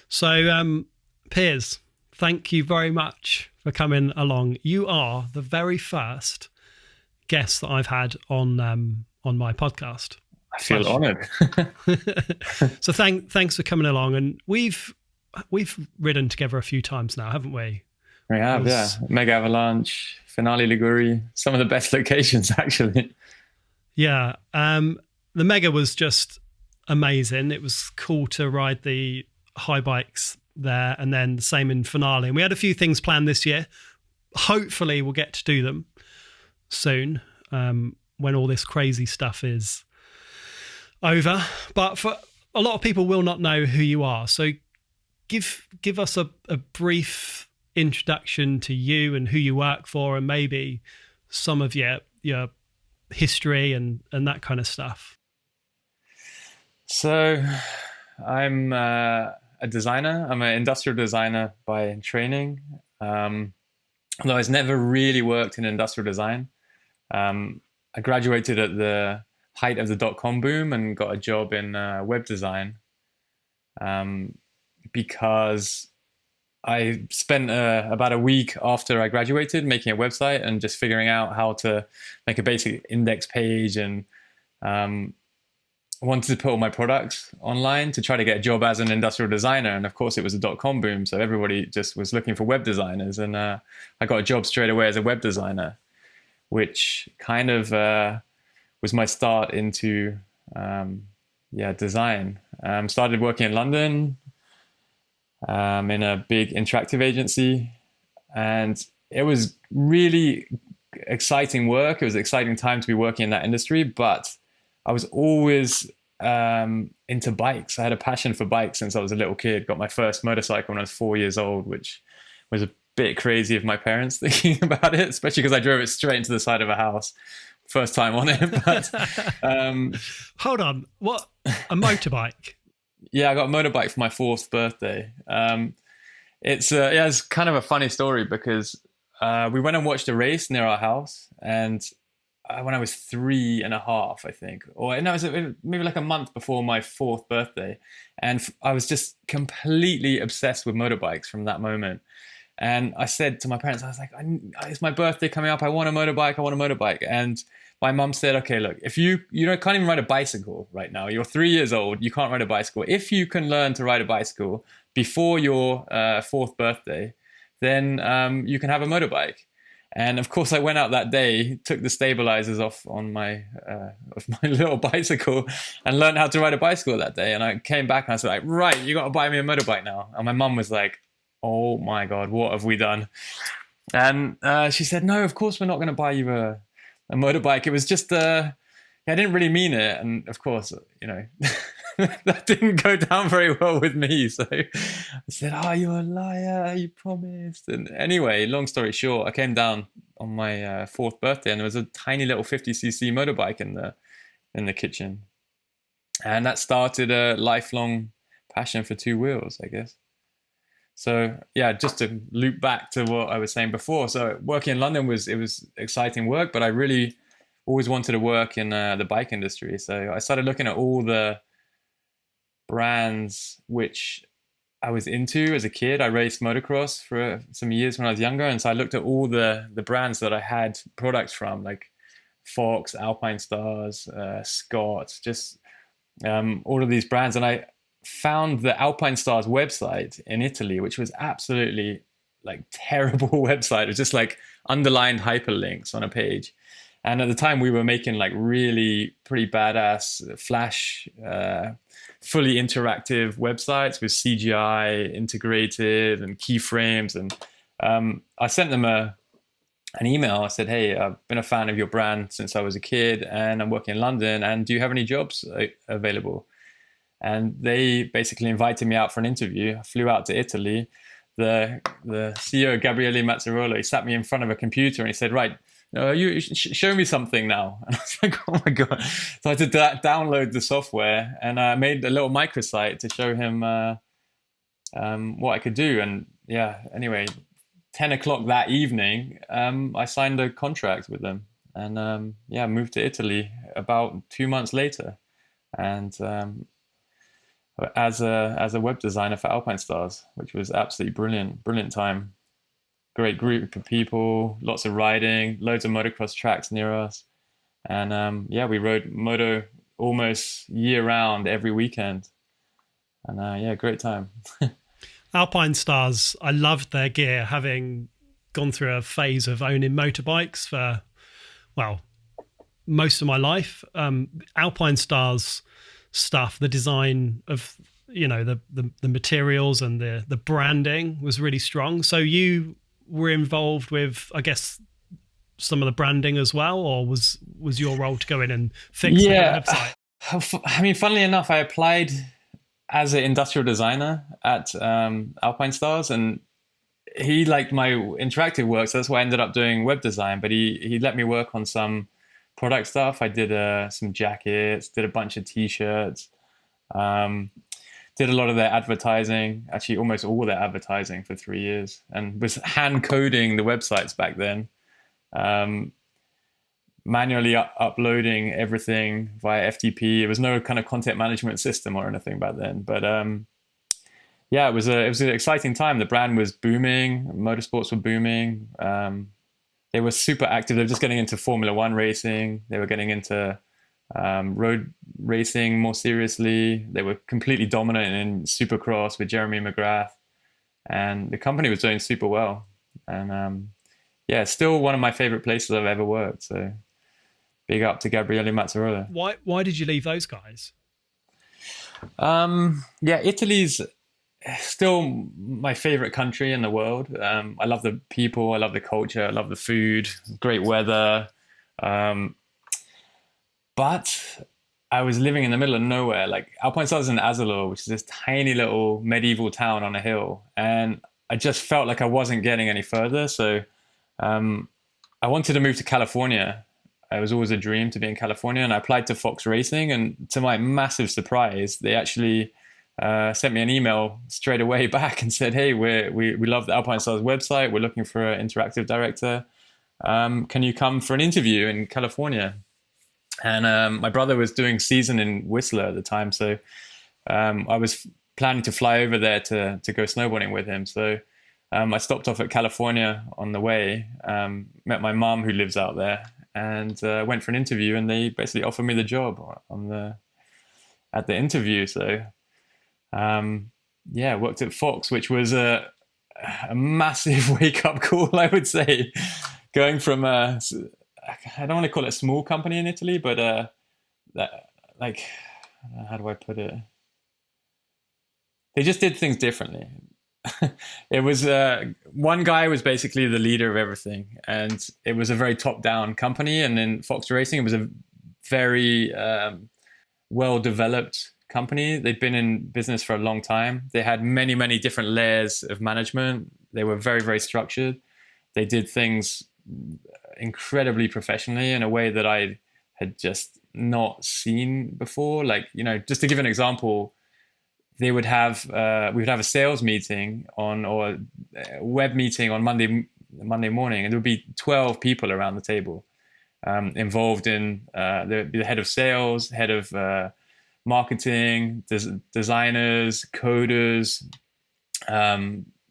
So, Piers, thank you very much for coming along. You are the very first guest that I've had on my podcast. I feel honoured. So thanks for coming along. And we've ridden together a few times now, haven't we? We have, yeah. Mega Avalanche, Finale Liguri, some of the best locations actually. Yeah, the Mega was just amazing. It was cool to ride the Haibikes there, and then the same in Finale. And we had a few things planned this year. Hopefully we'll get to do them soon, when all this crazy stuff is over. But for a lot of people will not know who you are. So give us a brief introduction to you and who you work for, and maybe some of your history and that kind of stuff. So I'm a designer. I'm an industrial designer by training. Although I've never really worked in industrial design. I graduated at the height of the dot-com boom and got a job in web design because I spent about a week after I graduated making a website and just figuring out how to make a basic index page, and wanted to put all my products online to try to get a job as an industrial designer. And of course it was a dot-com boom, so everybody just was looking for web designers, and I got a job straight away as a web designer, which kind of was my start into design. Started working in London in a big interactive agency, and it was really exciting work. It was an exciting time to be working in that industry, but I was always into bikes. I had a passion for bikes since I was a little kid. Got my first motorcycle when I was 4 years old, which was a bit crazy of my parents thinking about it, especially because I drove it straight into the side of a house. First time on it. But hold on, what, a motorbike? Yeah, I got a motorbike for my 4th birthday. It's kind of a funny story because we went and watched a race near our house, and when I was 3.5, I think, or no, it was maybe like a month before my 4th birthday, and I was just completely obsessed with motorbikes from that moment. And I said to my parents, I was like, it's my birthday coming up. I want a motorbike. And my mum said, okay, look, if you can't even ride a bicycle right now. You're 3 years old. You can't ride a bicycle. If you can learn to ride a bicycle before your 4th birthday, then you can have a motorbike. And of course, I went out that day, took the stabilizers off on my little bicycle, and learned how to ride a bicycle that day. And I came back and I was like, right, you got to buy me a motorbike now. And my mum was like, oh my God, what have we done? And she said, no, of course we're not going to buy you a motorbike. It was just, I didn't really mean it. And of course, that didn't go down very well with me. So I said, oh, you're a liar, you promised. And anyway, long story short, I came down on my 4th birthday, and there was a tiny little 50cc motorbike in the kitchen. And that started a lifelong passion for 2 wheels, I guess. So yeah, just to loop back to what I was saying before. So working in London was exciting work, but I really always wanted to work in the bike industry. So I started looking at all the brands which I was into as a kid. I raced motocross for some years when I was younger, and so I looked at all the brands that I had products from, like Fox, Alpinestars, Scott, just all of these brands, and I found the Alpinestars website in Italy, which was absolutely like terrible website. It was just like underlined hyperlinks on a page. And at the time we were making like really pretty badass flash, fully interactive websites with CGI integrated and keyframes. And I sent them an email. I said, hey, I've been a fan of your brand since I was a kid, and I'm working in London, and do you have any jobs available? And they basically invited me out for an interview. I flew out to Italy. The CEO, Gabriele Mazzarola, he sat me in front of a computer and he said, right, you show me something now. And I was like, oh my God. So I had to download the software, and I made a little microsite to show him what I could do. And yeah, anyway, 10 o'clock that evening, I signed a contract with them, and moved to Italy about 2 months later. And as a web designer for Alpinestars, which was absolutely brilliant time. Great group of people, lots of riding, loads of motocross tracks near us, and yeah, we rode moto almost year round every weekend, and yeah, great time. Alpinestars, I loved their gear, having gone through a phase of owning motorbikes for, well, most of my life. Alpinestars stuff, the design of, you know, the materials and the branding was really strong. So you were involved with, I guess, some of the branding as well, or was your role to go in and fix the website? I mean, funnily enough, I applied as an industrial designer at Alpinestars, and he liked my interactive work, so that's why I ended up doing web design. But he let me work on some product stuff. I did some jackets, did a bunch of t-shirts, did a lot of their advertising, actually almost all their advertising for 3 years, and was hand coding the websites back then, manually uploading everything via FTP. There was no kind of content management system or anything back then, but yeah, it was an exciting time. The brand was booming, motorsports were booming. They were super active. They were just getting into Formula One racing. They were getting into road racing more seriously. They were completely dominant in Supercross with Jeremy McGrath, and the company was doing super well. And yeah, still one of my favorite places I've ever worked. So big up to Gabriele Mazzarola. Why did you leave those guys? Yeah, Italy's still my favorite country in the world. I love the people, I love the culture, I love the food, great weather. But I was living in the middle of nowhere. Like Alpinestars is in Asolo, which is this tiny little medieval town on a hill. And I just felt like I wasn't getting any further. So I wanted to move to California. It was always a dream to be in California. And I applied to Fox Racing. And to my massive surprise, they actually sent me an email straight away back and said, hey, we love the Alpinestars website. We're looking for an interactive director. Can you come for an interview in California? And my brother was doing season in Whistler at the time. So I was planning to fly over there to go snowboarding with him. So I stopped off at California on the way, met my mom who lives out there, and went for an interview. And they basically offered me the job at the interview. So yeah, worked at Fox, which was a massive wake-up call, I would say, going from I don't want to call it a small company in Italy, but like, how do I put it? They just did things differently. It was one guy was basically the leader of everything, and it was a very top-down company. And then Fox Racing, it was a very well-developed company. They'd been in business for a long time. They had many, many different layers of management. They were very, very structured. They did things incredibly professionally in a way that I had just not seen before. Like, you know, just to give an example, they would have we would have a sales meeting or a web meeting on Monday morning, and there would be 12 people around the table involved in the head of sales, head of marketing, designers, coders,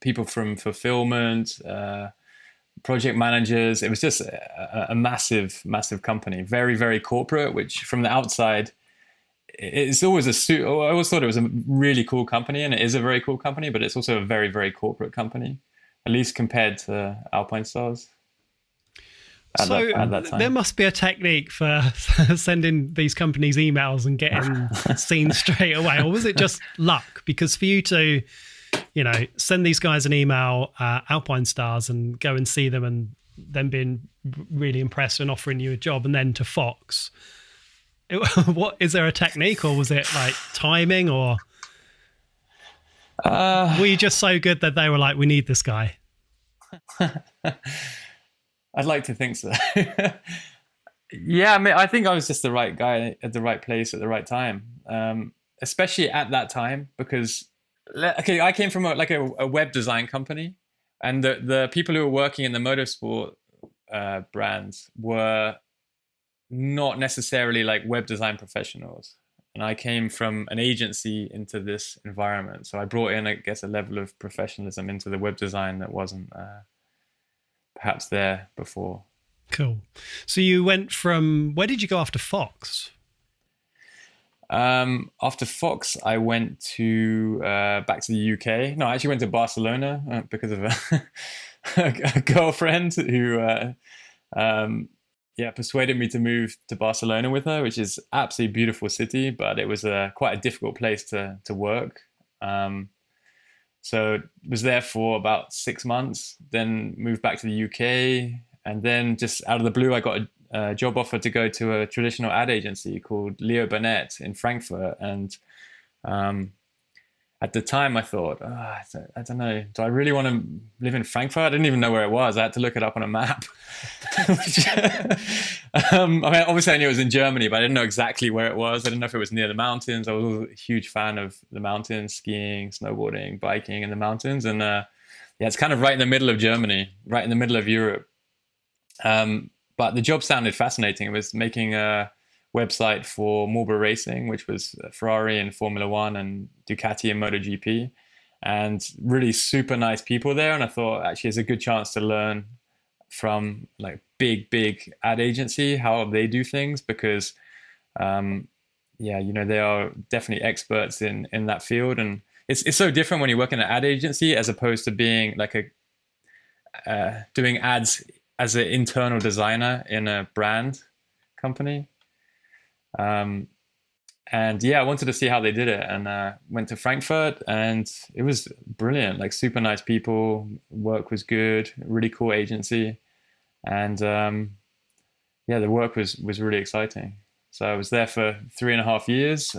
people from fulfillment, project managers. It was just a massive, massive company, very, very corporate, which from the outside, it's always I always thought it was a really cool company, and it is a very cool company, but it's also a very, very corporate company, at least compared to Alpinestars. So there must be a technique for sending these companies emails and getting seen straight away, or was it just luck? Because for you to, you know, send these guys an email, Alpinestars, and go and see them, and then being really impressed and offering you a job, and then to Fox. What is there a technique, or was it like timing, or were you just so good that they were like, we need this guy? I'd like to think so. Yeah, I mean, I think I was just the right guy at the right place at the right time, especially at that time, because okay, I came from a web design company, and the people who were working in the motorsport brands were not necessarily like web design professionals. and I came from an agency into this environment. So I brought in, I guess, a level of professionalism into the web design that wasn't perhaps there before. Cool. So you went from, where did you go after Fox? After Fox, I went to back to the UK. No, I actually went to Barcelona because of a girlfriend who persuaded me to move to Barcelona with her, which is absolutely beautiful city, but it was quite a difficult place to work. So was there for about 6 months, then moved back to the UK, and then just out of the blue, I got a job offer to go to a traditional ad agency called Leo Burnett in Frankfurt. And at the time I thought, I don't know, do I really want to live in Frankfurt? I didn't even know where it was. I had to look it up on a map. I mean, obviously I knew it was in Germany, but I didn't know exactly where it was. I didn't know if it was near the mountains. I was a huge fan of the mountains, skiing, snowboarding, biking in the mountains. And it's kind of right in the middle of Germany, right in the middle of Europe. But the job sounded fascinating. It was making a website for Marlboro Racing, which was Ferrari in Formula One and Ducati in MotoGP, and really super nice people there. And I thought actually it's a good chance to learn from like big ad agency how they do things, because they are definitely experts in that field. And it's so different when you work in an ad agency as opposed to being like doing ads as an internal designer in a brand company. I wanted to see how they did it, and went to Frankfurt, and it was brilliant. Like super nice people, work was good, really cool agency, and the work was really exciting. So I was there for 3.5 years.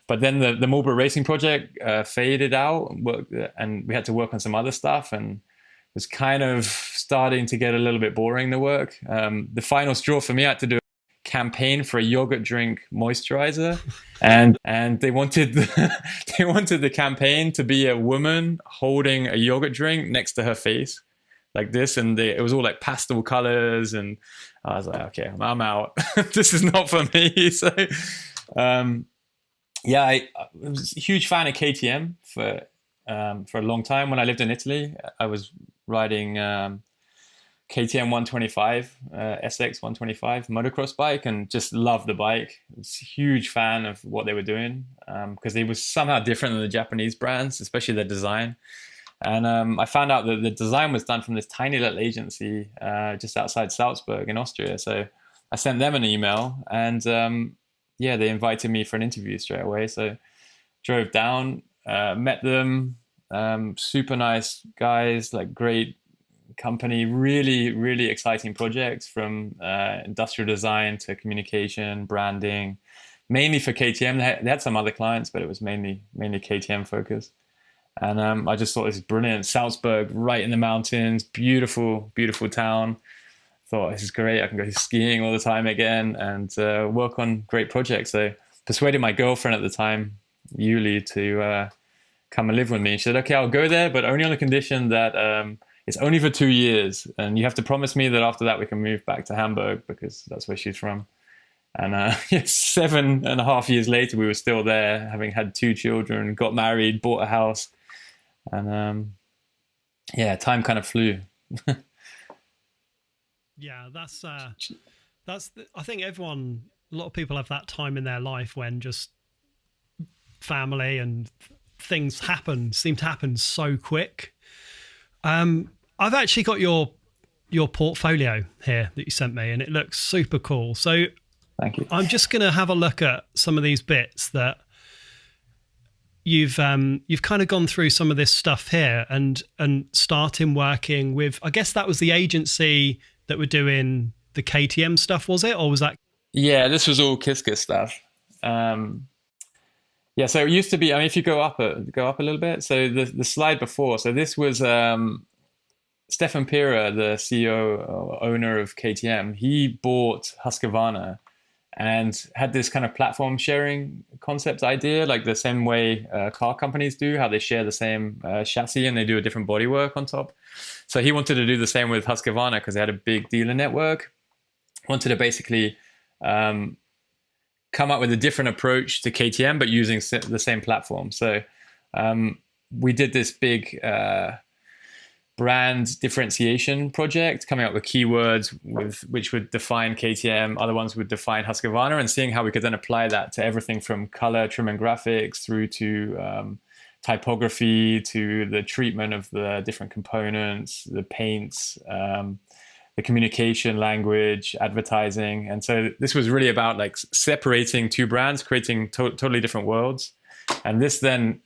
But then the Marlboro Racing project faded out, and we had to work on some other stuff, and was kind of starting to get a little bit boring, the work. The final straw for me, I had to do a campaign for a yogurt drink moisturizer, and they wanted the campaign to be a woman holding a yogurt drink next to her face like this, and it was all like pastel colors, and I was like, okay, I'm out. This is not for me. So I was a huge fan of KTM for a long time. When I lived in Italy, I was riding KTM 125, SX 125 motocross bike, and just loved the bike. I was a huge fan of what they were doing, because they were somehow different than the Japanese brands, especially their design. And I found out that the design was done from this tiny little agency just outside Salzburg in Austria. So I sent them an email, and they invited me for an interview straight away. So drove down, met them, super nice guys, like great company, really, really exciting projects, from industrial design to communication, branding, mainly for KTM. They had some other clients, but it was mainly KTM focused. And I just thought this is brilliant. Salzburg, right in the mountains, beautiful, beautiful town. Thought this is great. I can go skiing all the time again, and work on great projects. So persuaded my girlfriend at the time, Yuli, to come and live with me. She said, okay, I'll go there, but only on the condition that it's only for 2 years, and you have to promise me that after that we can move back to Hamburg, because that's where she's from. And 7.5 years later, we were still there, having had 2 children, got married, bought a house, and time kind of flew. Yeah, I think a lot of people have that time in their life when just family and things seem to happen so quick. I've actually got your portfolio here that you sent me, and it looks super cool. So thank you. I'm just going to have a look at some of these bits that you've kind of gone through some of this stuff here, and starting working with, I guess that was the agency that were doing the KTM stuff, was it? Or was that? Yeah, this was all Kiska stuff. So it used to be, I mean, if you go up a little bit, so the slide before, so this was Stefan Pira, the CEO or owner of KTM. He bought Husqvarna and had this kind of platform sharing concept idea, like the same way car companies do, how they share the same chassis and they do a different bodywork on top. So he wanted to do the same with Husqvarna because they had a big dealer network. Wanted to basically come up with a different approach to KTM, but using the same platform. So we did this big brand differentiation project, coming up with keywords which would define KTM, other ones would define Husqvarna, and seeing how we could then apply that to everything from color, trim and graphics through to typography, to the treatment of the different components, the paints, the communication language, advertising. And so this was really about like separating two brands, creating totally different worlds. And this then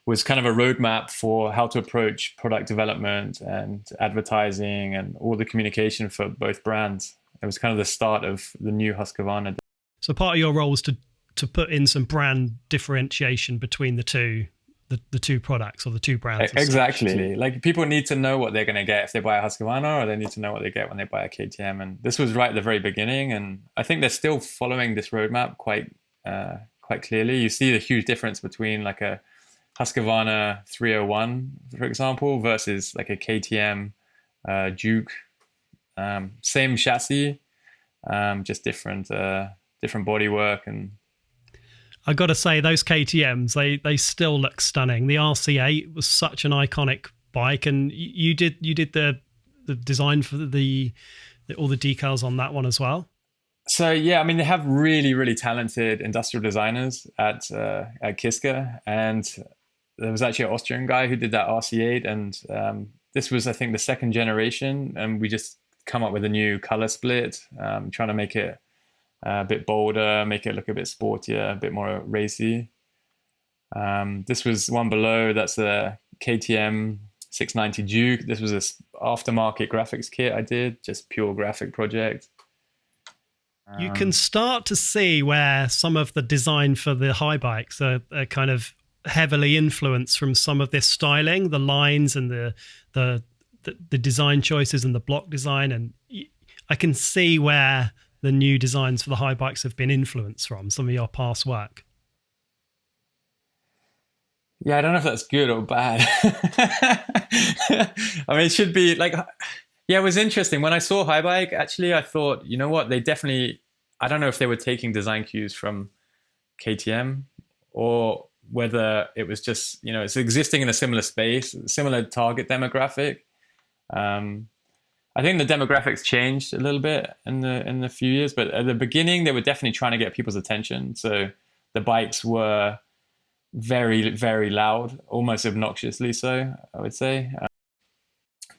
was kind of a roadmap for how to approach product development and advertising and all the communication for both brands. It was kind of the start of the new Husqvarna. So part of your role was to put in some brand differentiation between the two products or the two brands. Exactly. Like people need to know what they're going to get if they buy a Husqvarna, or they need to know what they get when they buy a KTM. And this was right at the very beginning. And I think they're still following this roadmap quite clearly. You see the huge difference between like a Husqvarna 301, for example, versus like a KTM Duke. Same chassis, just different bodywork. And I got to say, those KTMs, they still look stunning. The RC8 was such an iconic bike, and you did the design for all the decals on that one as well. So yeah, I mean, they have really, really talented industrial designers at Kiska, and there was actually an Austrian guy who did that RC8, and this was, I think, the second generation, and we just come up with a new color split, trying to make it a bit bolder, make it look a bit sportier, a bit more racy. This was one below, that's a KTM 690 Duke. This was an aftermarket graphics kit I did, just pure graphic project. You can start to see where some of the design for the Haibikes are kind of heavily influenced from some of this styling, the lines and the design choices and the block design. And I can see where the new designs for the Haibikes have been influenced from some of your past work. Yeah, I don't know if that's good or bad. I mean, it should be like... Yeah, it was interesting. When I saw Haibike, actually, I thought, you know what, they definitely, I don't know if they were taking design cues from KTM or whether it was just, it's existing in a similar space, similar target demographic. I think the demographics changed a little bit in the few years, but at the beginning, they were definitely trying to get people's attention. So the bikes were very, very loud, almost obnoxiously so, I would say.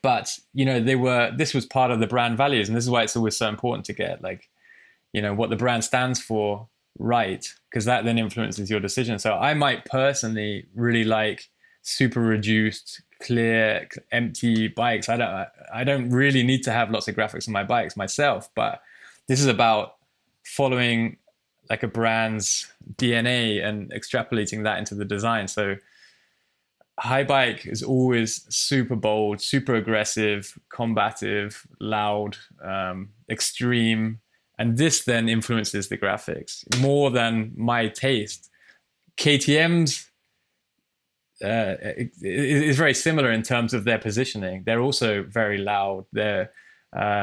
But, this was part of the brand values. And this is why it's always so important to get what the brand stands for right, because that then influences your decision. So I might personally really like super reduced, clear, empty bikes. I don't really need to have lots of graphics on my bikes myself, but this is about following like a brand's DNA and extrapolating that into the design. So Haibike is always super bold, super aggressive, combative, loud, extreme. And this then influences the graphics more than my taste. KTM's is very similar in terms of their positioning. They're also very loud. They're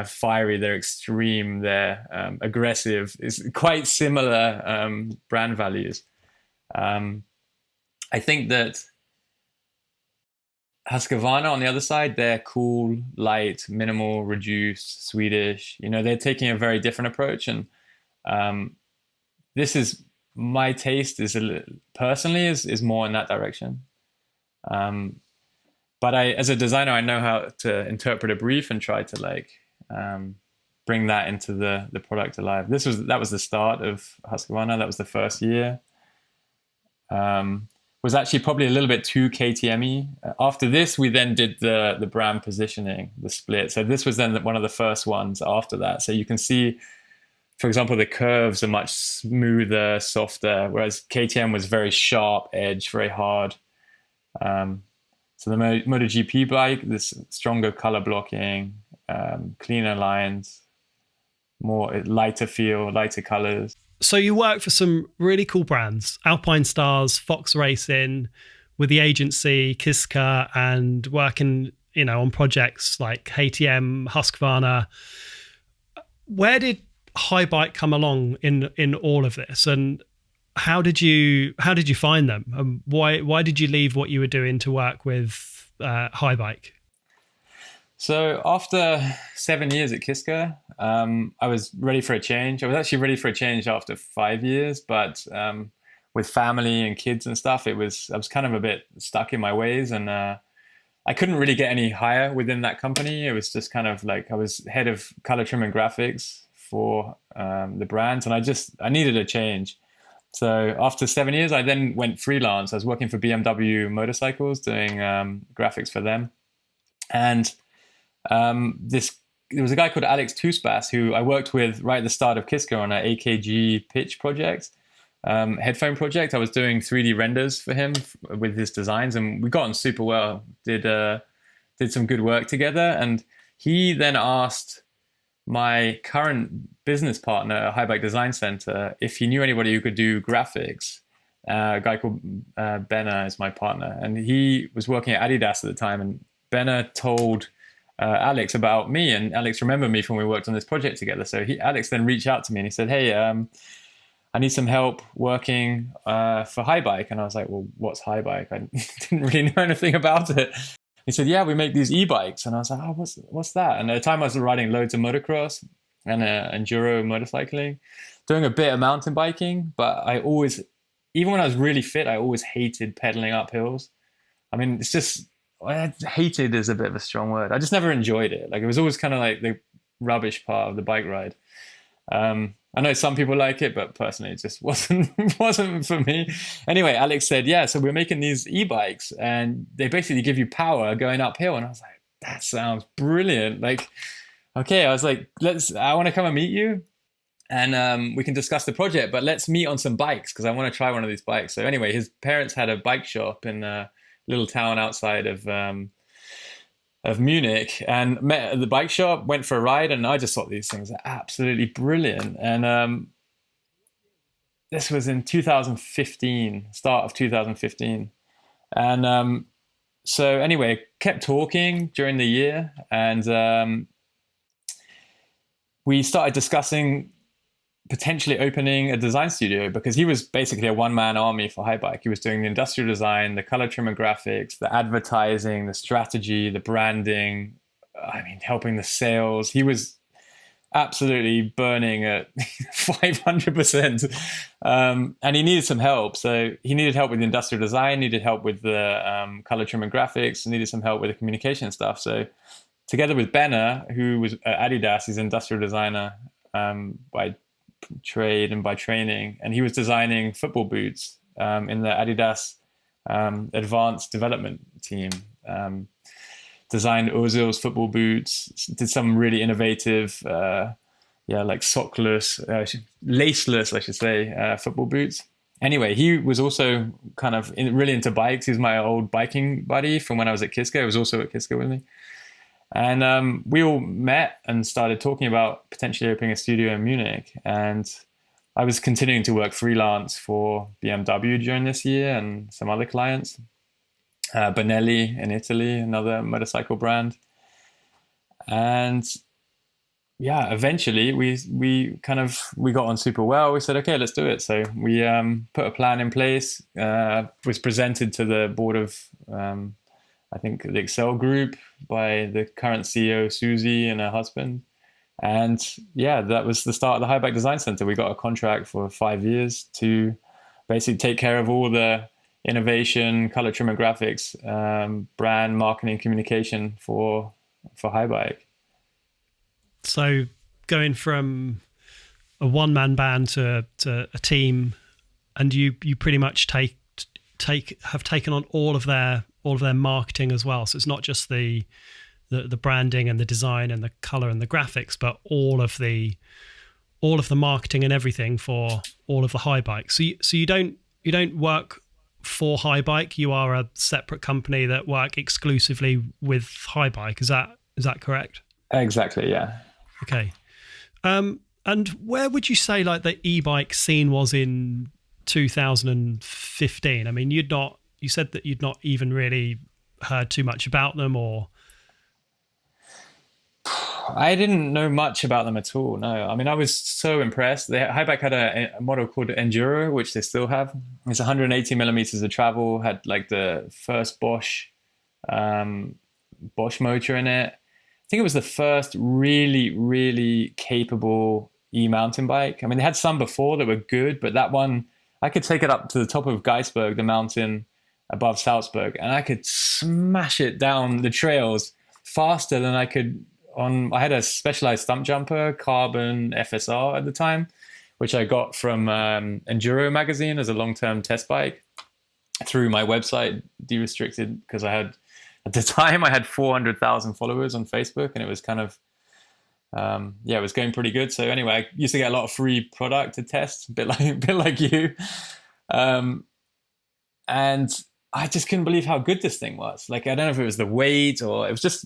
fiery. They're extreme. They're aggressive. It's quite similar brand values. I think that Husqvarna on the other side, they're cool, light, minimal, reduced, Swedish. They're taking a very different approach, and this is my taste personally is more in that direction. But as a designer, I know how to interpret a brief and try to bring that into the product alive. That was the start of Husqvarna. That was the first year. Was actually probably a little bit too KTM-y. After this, we then did the brand positioning, the split. So this was then one of the first ones after that. So you can see, for example, the curves are much smoother, softer, whereas KTM was very sharp edge, very hard. So the MotoGP bike, this stronger color blocking, cleaner lines, more lighter feel, lighter colors. So you work for some really cool brands, Alpinestars, Fox Racing, with the agency Kiska, and working, on projects like KTM, Husqvarna. Where did Haibike come along in all of this, and how did you find them? Why did you leave what you were doing to work with Haibike? So after 7 years at Kiska, I was ready for a change. I was actually ready for a change after 5 years, but with family and kids and stuff, I was kind of a bit stuck in my ways, and I couldn't really get any higher within that company. It was just kind of like I was head of color trim and graphics for the brands, and I needed a change. So after 7 years, I then went freelance. I was working for BMW Motorcycles, doing graphics for them. And there was a guy called Alex Tuspas who I worked with right at the start of Kiska on an AKG pitch project, headphone project. I was doing 3D renders for him with his designs, and we got on super well. Did some good work together. And he then asked my current business partner at Haibike Design Centre if he knew anybody who could do graphics. A guy called Benna is my partner, and he was working at Adidas at the time. And Benna told Alex about me, and Alex remembered me from when we worked on this project together. So Alex then reached out to me and he said, "Hey, I need some help working for Haibike." And I was like, "Well, what's Haibike?" I didn't really know anything about it. He said, "Yeah, we make these e-bikes." And I was like, "Oh, what's that?" And at the time I was riding loads of motocross and enduro motorcycling, doing a bit of mountain biking. But I always, even when I was really fit, I always hated pedaling up hills. I mean, it's just, hated is a bit of a strong word. I just never enjoyed it. Like, it was always kind of like the rubbish part of the bike ride. I know some people like it, but personally, it just wasn't for me. Anyway, Alex said, "Yeah, so we're making these e-bikes, and they basically give you power going uphill." And I was like, "That sounds brilliant!" Like, okay, I was like, I want to come and meet you, and we can discuss the project. But let's meet on some bikes because I want to try one of these bikes. So anyway, his parents had a bike shop in a little town outside of Munich, and met at the bike shop, went for a ride, and I just thought these things are absolutely brilliant. And this was in 2015, start of 2015. And so anyway, kept talking during the year, and we started discussing potentially opening a design studio, because he was basically a one-man army for Haibike. He was doing the industrial design, the color trim and graphics, the advertising, the strategy, the branding, I mean, helping the sales. He was absolutely burning at 500%. And he needed some help. So he needed help with the industrial design, needed help with the color trim and graphics, needed some help with the communication stuff. So together with Benna, who was at Adidas, he's an industrial designer by trade and by training, and he was designing football boots in the Adidas advanced development team. Designed Ozil's football boots, did some really innovative, like sockless, laceless, I should say, football boots. Anyway, he was also kind of really into bikes. He was my old biking buddy from when I was at Kiska. He was also at Kiska with me. And we all met and started talking about potentially opening a studio in Munich. And I was continuing to work freelance for BMW during this year and some other clients. Bonelli in Italy, another motorcycle brand. And yeah, eventually we got on super well. We said, okay, let's do it. So we put a plan in place, was presented to the board of I think the Excel group by the current CEO, Susie, and her husband. And yeah, that was the start of the Haibike Design Centre. We got a contract for 5 years to basically take care of all the innovation, color trim and graphics, brand marketing, communication for Haibike. So going from a one-man band to a team, and you pretty much have taken on all of their marketing as well. So it's not just the branding and the design and the color and the graphics, but all of the marketing and everything for all of the Haibike. So you don't work for Haibike. You are a separate company that work exclusively with Haibike. Is that correct? Exactly. Yeah. Okay. And where would you say like the e-bike scene was in 2015? I mean, you said that you'd not even really heard too much about them, or I didn't know much about them at all. No, I mean, I was so impressed. Haibike had a model called Enduro, which they still have. It's 180 millimeters of travel. Had like the first Bosch motor in it. I think it was the first really, really capable e-mountain bike. I mean, they had some before that were good, but that one, I could take it up to the top of Geisberg, the mountain above Salzburg, and I could smash it down the trails faster than I could on. I had a Specialized stump jumper, carbon FSR at the time, which I got from Enduro magazine as a long-term test bike through my website, Derestricted, because I had, at the time, I had 400,000 followers on Facebook, and it was kind of, it was going pretty good. So anyway, I used to get a lot of free product to test, a bit like you. And I just couldn't believe how good this thing was. Like, I don't know if it was the weight or it was just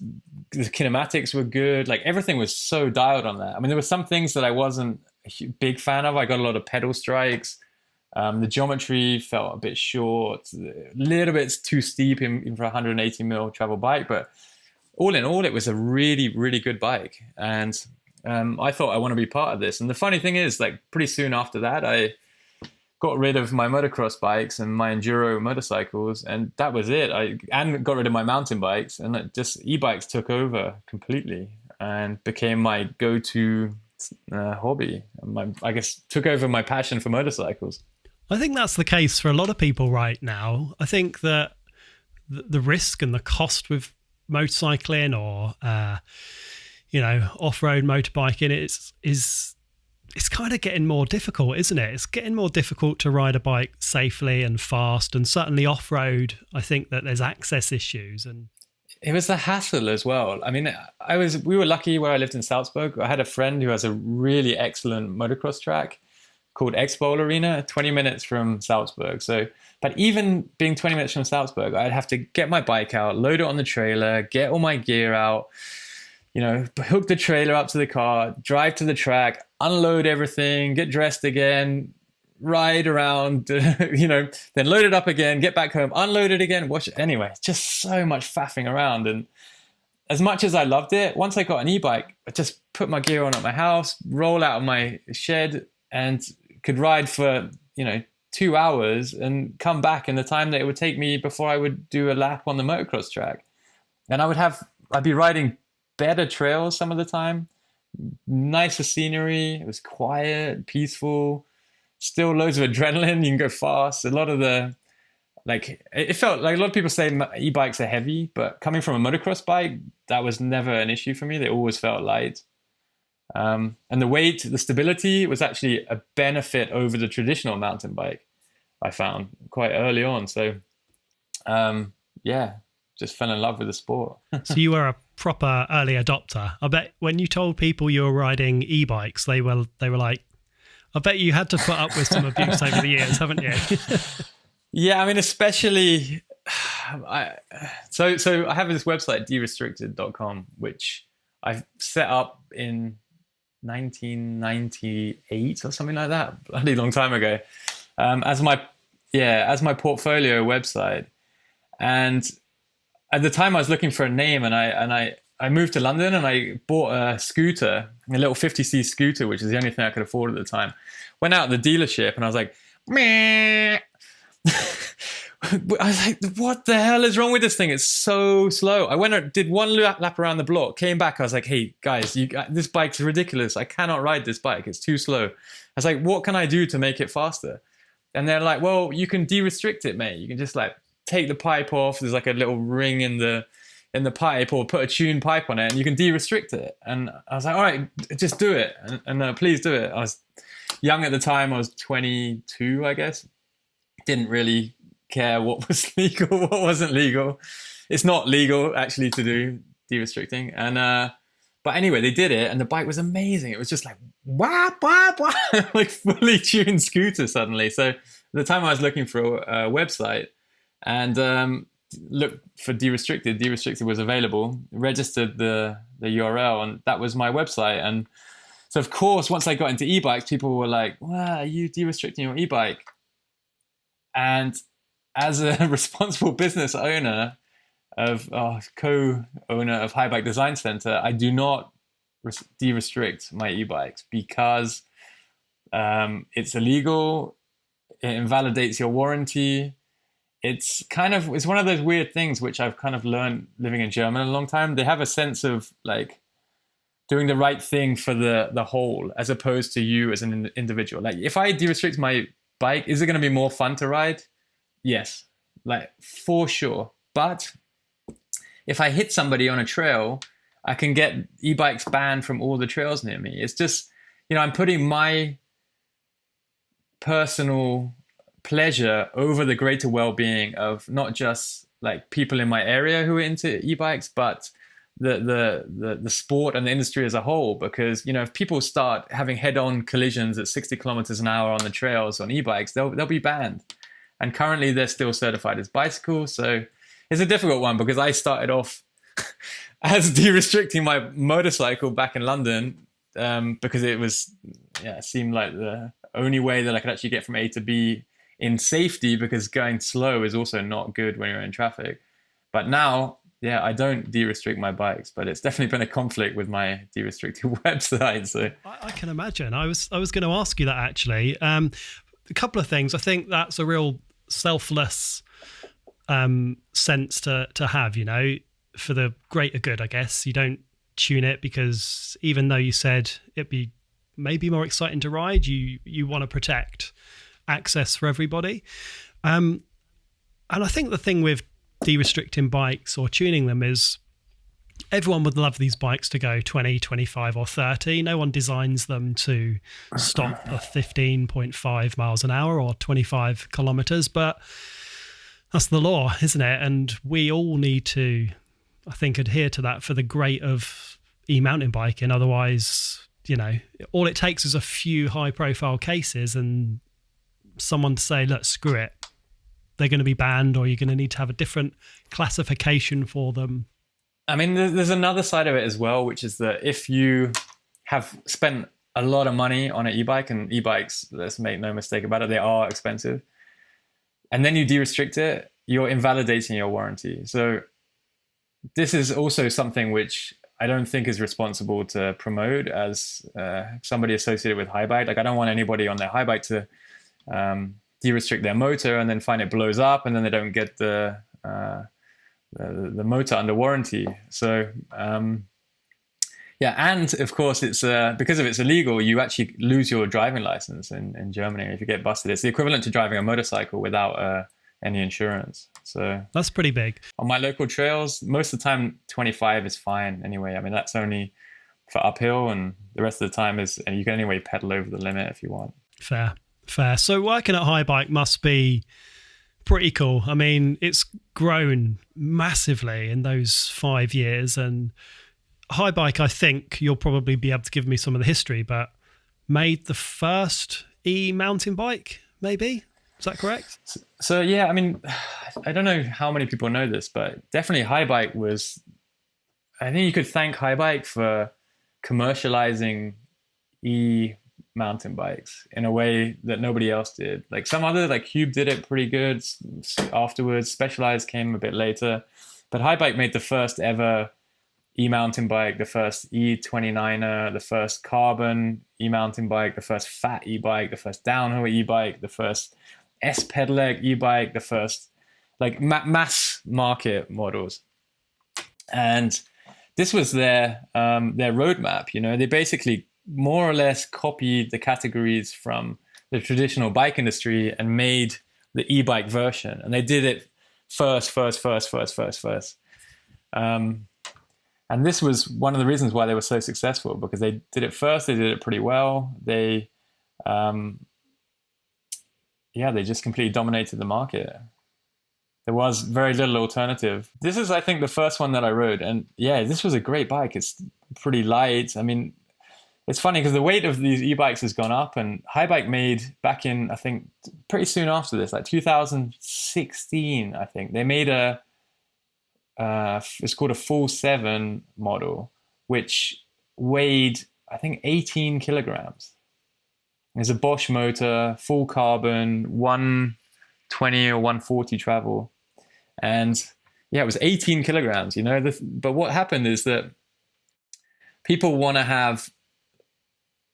the kinematics were good. Like, everything was so dialed on that. I mean, there were some things that I wasn't a big fan of. I got a lot of pedal strikes. The geometry felt a bit short, a little bit too steep in for a 180 mil travel bike. But all in all, it was a really, really good bike. And I thought, I want to be part of this. And the funny thing is, like, pretty soon after that, I got rid of my motocross bikes and my enduro motorcycles, and that was it. And got rid of my mountain bikes, and it just e-bikes took over completely and became my go-to hobby. I guess took over my passion for motorcycles. I think that's the case for a lot of people right now. I think that the risk and the cost with motorcycling or off-road motorbiking it's kind of getting more difficult, isn't it? It's getting more difficult to ride a bike safely and fast, and certainly off-road. I think that there's access issues, and it was the hassle as well. I mean, we were lucky where I lived in Salzburg. I had a friend who has a really excellent motocross track called X-Bowl Arena, 20 minutes from Salzburg. But even being 20 minutes from Salzburg, I'd have to get my bike out, load it on the trailer, get all my gear out, hook the trailer up to the car, drive to the track, unload everything, get dressed again, ride around, then load it up again, get back home, unload it again, wash it. Anyway, it's just so much faffing around. And as much as I loved it, once I got an e-bike, I just put my gear on at my house, roll out of my shed, and could ride for, 2 hours and come back in the time that it would take me before I would do a lap on the motocross track. And I'd be riding better trails some of the time, nicer scenery. It was quiet, peaceful, still loads of adrenaline. You can go fast. A lot of it felt like a lot of people say e-bikes are heavy, but coming from a motocross bike, that was never an issue for me. They always felt light. And the weight, the stability was actually a benefit over the traditional mountain bike, I found quite early on. So, just fell in love with the sport. So you were a proper early adopter. I bet when you told people you were riding e-bikes, they were like, I bet you had to put up with some abuse over the years, haven't you? Yeah, I mean, especially, so I have this website, derestricted.com, which I set up in 1998 or something like that, a bloody long time ago, as my portfolio website. And at the time I was looking for a name, and I moved to London, and I bought a scooter, a little 50c scooter, which is the only thing I could afford at the time. Went out to the dealership and I was like, meh. I was like, what the hell is wrong with this thing? It's so slow. I went and did one lap around the block, came back. I was like, hey guys, this bike's ridiculous. I cannot ride this bike. It's too slow. I was like, what can I do to make it faster? And they're like, well, you can de-restrict it, mate. You can just like take the pipe off. There's like a little ring in the pipe, or put a tuned pipe on it, and you can de-restrict it. And I was like, all right, just do it. And please do it. I was young at the time. I was 22, I guess. Didn't really care what was legal, what wasn't legal. It's not legal actually to do de-restricting. And but anyway, they did it, and the bike was amazing. It was just like wah, wah, wah, like fully tuned scooter suddenly. So at the time I was looking for a website and looked for de-restricted. De-restricted was available. Registered the URL, and that was my website. And so of course, once I got into e-bikes, people were like, "Wow, are you de-restricting your e-bike?" And as a responsible business owner co-owner of Haibike Design Centre, I do not de-restrict my e-bikes because it's illegal. It invalidates your warranty. It's one of those weird things which I've kind of learned living in Germany a long time. They have a sense of like doing the right thing for the whole, as opposed to you as an individual. Like if I de-restrict my bike, is it going to be more fun to ride? Yes, like for sure. But if I hit somebody on a trail, I can get e-bikes banned from all the trails near me. It's just, I'm putting my personal pleasure over the greater well-being of not just like people in my area who are into e-bikes, but the sport and the industry as a whole. Because, if people start having head-on collisions at 60 kilometers an hour on the trails on e-bikes, they'll be banned. And currently they're still certified as bicycles. So it's a difficult one because I started off as de-restricting my motorcycle back in London because it seemed like the only way that I could actually get from A to B in safety, because going slow is also not good when you're in traffic. But now, I don't de-restrict my bikes, but it's definitely been a conflict with my de-restricted website. So I can imagine. I was going to ask you that actually. A couple of things. I think that's a real selfless sense to have, for the greater good, I guess. You don't tune it because even though you said it'd be maybe more exciting to ride, you want to protect access for everybody. And I think the thing with de-restricting bikes or tuning them is everyone would love these bikes to go 20, 25 or 30. No one designs them to stop at 15.5 miles an hour or 25 kilometers, but that's the law, isn't it? And we all need to, I think, adhere to that for the great of e-mountain biking. Otherwise, all it takes is a few high profile cases and someone to say, look, screw it. They're going to be banned, or you're going to need to have a different classification for them. I mean, there's another side of it as well, which is that if you have spent a lot of money on an e-bike, and e-bikes, let's make no mistake about it, they are expensive, and then you de-restrict it, you're invalidating your warranty. So this is also something which I don't think is responsible to promote as somebody associated with Haibike. Like, I don't want anybody on their Haibike to de-restrict their motor and then find it blows up and then they don't get the motor under warranty. So and of course it's because of it's illegal, you actually lose your driving license in Germany if you get busted. It's the equivalent to driving a motorcycle without any insurance. So that's pretty big. On my local trails, most of the time 25 is fine anyway. I mean, that's only for uphill, and the rest of the time and you can anyway pedal over the limit if you want. Fair. So working at Haibike must be pretty cool. I mean, it's grown massively in those 5 years, and Haibike, I think you'll probably be able to give me some of the history, but made the first e-mountain bike, maybe? Is that correct? So yeah, I mean, I don't know how many people know this, but definitely Haibike was, I think you could thank Haibike for commercializing e-mountain bikes in a way that nobody else did. Like some other, like Cube did it pretty good afterwards. Specialized came a bit later, but Haibike made the first ever e-mountain bike, the first E29er, the first carbon e-mountain bike, the first fat e-bike, the first downhill e-bike, the first S-pedelec e-bike, the first like mass market models. And this was their roadmap. They basically more or less copied the categories from the traditional bike industry and made the e-bike version. And they did it first. And this was one of the reasons why they were so successful, because they did it first. They did it pretty well. They just completely dominated the market. There was very little alternative. This is, I think, the first one that I rode. And yeah, this was a great bike. It's pretty light. I mean, it's funny because the weight of these e-bikes has gone up, and Haibike made back in, I think, pretty soon after this, like 2016, I think, they made it's called a full 7 model, which weighed, I think, 18 kilograms. There's a Bosch motor, full carbon, 120 or 140 travel. And yeah, it was 18 kilograms, but what happened is that people want to have,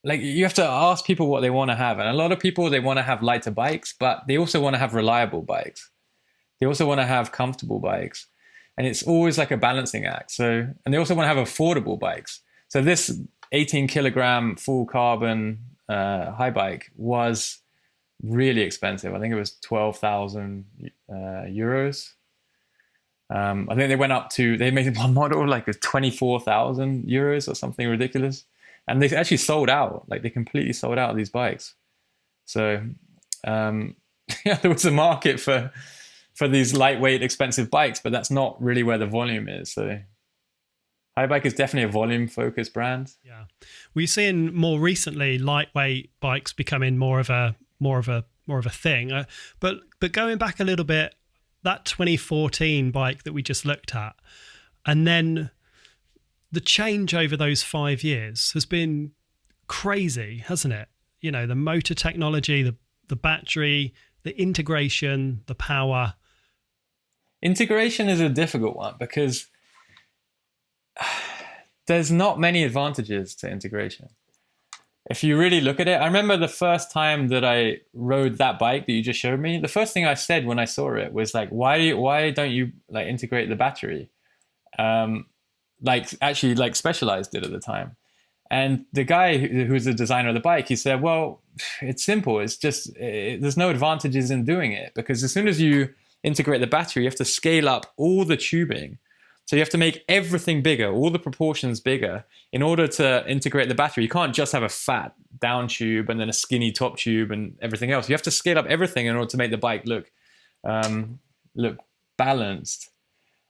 like, you have to ask people what they want to have. And a lot of people, they want to have lighter bikes, but they also want to have reliable bikes. They also want to have comfortable bikes. And it's always like a balancing act. So, and they also want to have affordable bikes. So this 18 kilogram full carbon Haibike was really expensive. I think it was 12,000 euros. I think they went up to, they made one model like 24,000 euros or something ridiculous. And they actually sold out, like they completely sold out of these bikes. So yeah, there was a market for these lightweight, expensive bikes, but that's not really where the volume is. So Haibike is definitely a volume-focused brand. Yeah, we've seen more recently lightweight bikes becoming more of a thing. But going back a little bit, that 2014 bike that we just looked at, and then the change over those 5 years has been crazy, hasn't it? You know, the motor technology, the battery, the integration, the power. Integration is a difficult one because there's not many advantages to integration. If you really look at it, I remember the first time that I rode that bike that you just showed me, the first thing I said when I saw it was like, why don't you like integrate the battery? Like actually like Specialized did at the time. And the guy who was the designer of the bike, he said, well, it's simple. It's just, there's no advantages in doing it because as soon as you integrate the battery, you have to scale up all the tubing. So you have to make everything bigger, all the proportions bigger in order to integrate the battery. You can't just have a fat down tube and then a skinny top tube and everything else. You have to scale up everything in order to make the bike look balanced.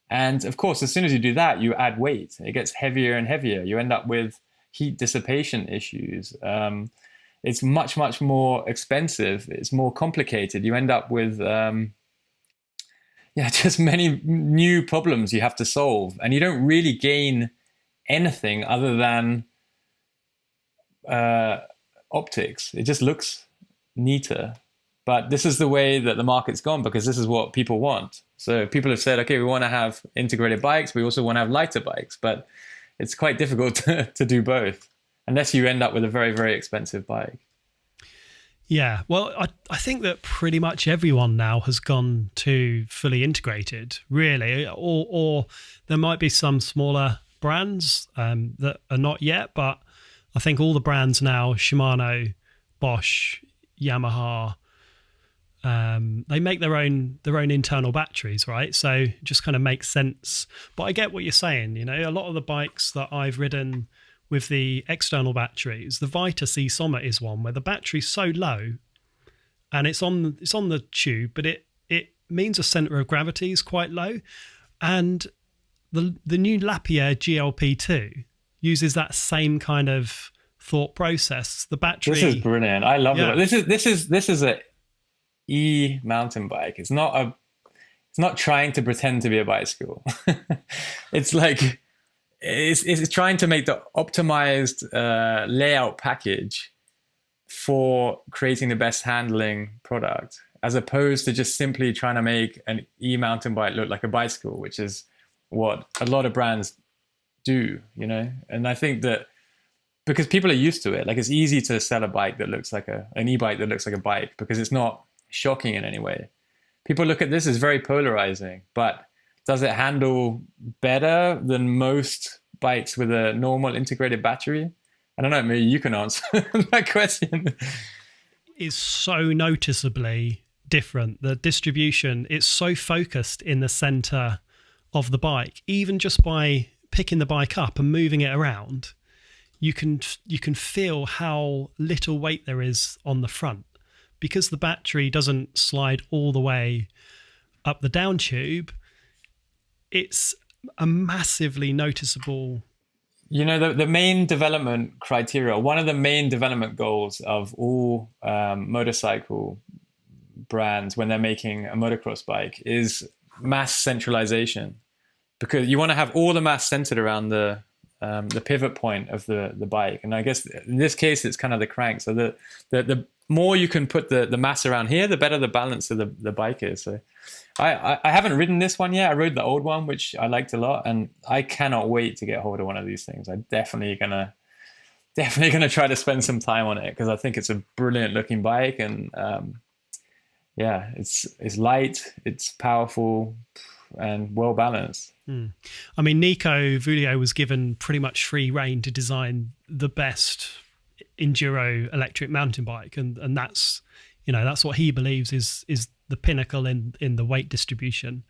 And of course, as soon as you do that, you add weight. It gets heavier and heavier. You end up with heat dissipation issues. It's much, much more expensive. It's more complicated. You end up with just many new problems you have to solve. And you don't really gain anything other than optics. It just looks neater. But this is the way that the market's gone because this is what people want. So people have said, okay, we want to have integrated bikes. We also want to have lighter bikes. But it's quite difficult to do both unless you end up with a very, very expensive bike. Yeah, well, I think that pretty much everyone now has gone to fully integrated, really, or there might be some smaller brands that are not yet, but I think all the brands now, Shimano, Bosch, Yamaha, they make their own internal batteries, right? So it just kind of makes sense. But I get what you're saying. You know, a lot of the bikes that I've ridden with the external batteries, the Vita C Summit is one where the battery's so low, and it's on the tube, but it means the center of gravity is quite low, and the new Lapierre GLP2 uses that same kind of thought process. The battery. This is brilliant. I love it. This is a mountain bike. It's not trying to pretend to be a bicycle. It's like it's trying to make the optimized layout package for creating the best handling product, as opposed to just simply trying to make an mountain bike look like a bicycle, which is what a lot of brands do, you know. And I think that because people are used to it, like it's easy to sell a bike that looks like an e-bike that looks like a bike because it's not shocking in any way. People look at this as very polarizing, but does it handle better than most bikes with a normal integrated battery? I don't know, maybe you can answer that question. It's so noticeably different. The distribution, it's so focused in the center of the bike. Even just by picking the bike up and moving it around, you can feel how little weight there is on the front, because the battery doesn't slide all the way up the down tube. It's a massively noticeable. You know, the main development criteria, one of the main development goals of all motorcycle brands when they're making a motocross bike is mass centralization, because you want to have all the mass centered around the pivot point of the bike. And I guess in this case, it's kind of the crank. So the more you can put the mass around here, the better the balance of the bike is. So I haven't ridden this one yet. I rode the old one, which I liked a lot, and I cannot wait to get hold of one of these things. I'm definitely gonna try to spend some time on it because I think it's a brilliant looking bike, and yeah, it's light, it's powerful, and well balanced. I mean, Nico Vulio was given pretty much free rein to design the best enduro electric mountain bike, and that's, you know, that's what he believes is the pinnacle in the weight distribution.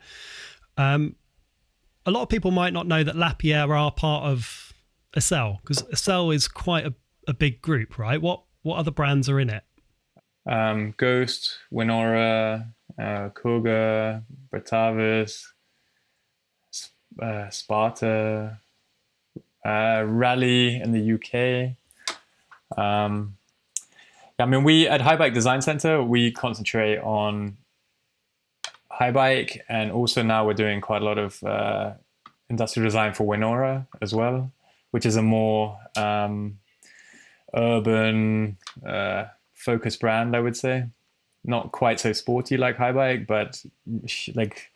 A lot of people might not know that Lapierre are part of Accel, because Accel is quite a big group, right? What other brands are in it? Ghost, Winora, Koga, Bratavis, Sparta, Rally in the UK. I mean, we at Haibike Design Centre, we concentrate on Haibike, and also now we're doing quite a lot of industrial design for Winora as well, which is a more urban focused brand, I would say. Not quite so sporty like Haibike, but like,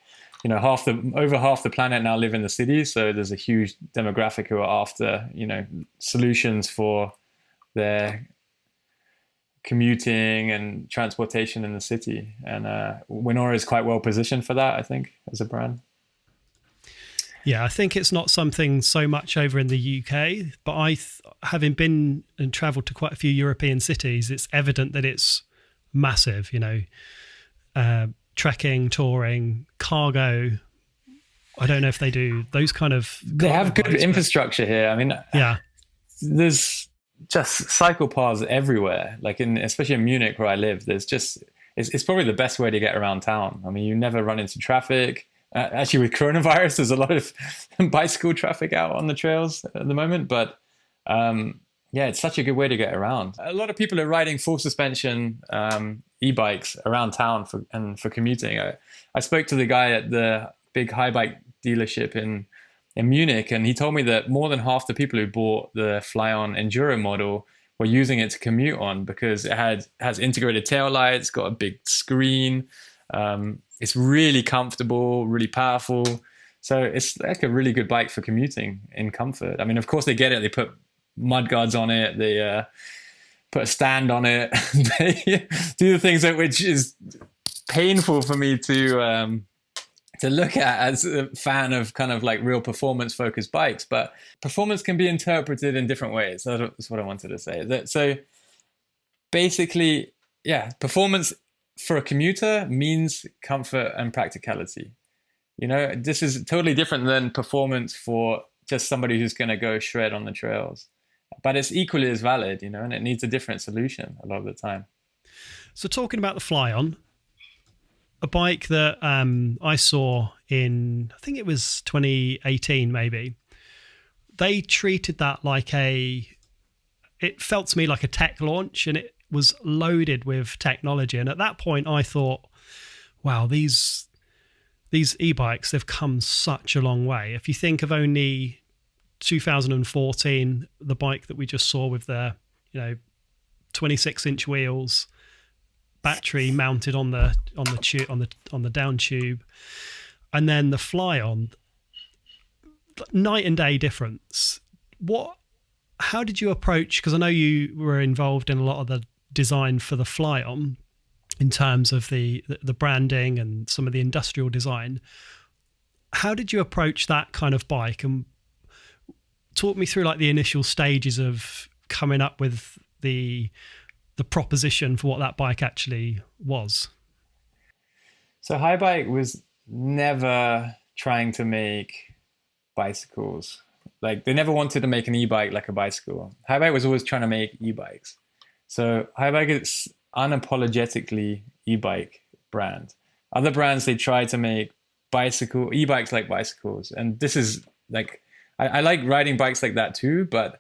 you know, over half the planet now live in the city, so there's a huge demographic who are after, you know, solutions for their commuting and transportation in the city, and Winora is quite well positioned for that, I think, as a brand. Yeah, I think it's not something so much over in the UK, but having been and travelled to quite a few European cities, it's evident that it's massive, you know, trekking, touring, cargo. I don't know if they do those kind of... They have good infrastructure here. I mean, yeah, there's just cycle paths everywhere. Like especially in Munich where I live, there's just, it's probably the best way to get around town. I mean, you never run into traffic. Actually, with coronavirus, there's a lot of bicycle traffic out on the trails at the moment. But yeah, it's such a good way to get around. A lot of people are riding full suspension e-bikes around town for commuting. I spoke to the guy at the big Haibike dealership in Munich, and he told me that more than half the people who bought the FLYON Enduro model were using it to commute on because it has integrated taillights, got a big screen. It's really comfortable, really powerful. So it's like a really good bike for commuting in comfort. I mean, of course they get it. They put mud guards on it. They put a stand on it. They do the things which is painful for me to look at as a fan of kind of like real performance focused bikes. But performance can be interpreted in different ways. That's what I wanted to say. So basically, yeah, performance for a commuter means comfort and practicality. You know, this is totally different than performance for just somebody who's going to go shred on the trails. But it's equally as valid, you know, and it needs a different solution a lot of the time. So talking about the FLYON, a bike that I saw in, I think it was 2018 maybe, they treated that like it felt to me like a tech launch, and it was loaded with technology. And at that point I thought, wow, these e-bikes, they've come such a long way. If you think of only 2014, the bike that we just saw with the, you know, 26-inch wheels, battery mounted on the down tube, and then the FLYON, night and day difference. How did you approach, because I know you were involved in a lot of the design for the FLYON in terms of the branding and some of the industrial design. How did you approach that kind of bike, and talk me through like the initial stages of coming up with the proposition for what that bike actually was? So Haibike was never trying to make bicycles. Like, they never wanted to make an e-bike like a bicycle. Haibike was always trying to make e-bikes. So Haibike is unapologetically e-bike brand. Other brands, they try to make e-bikes like bicycles. And this is like, I like riding bikes like that too, but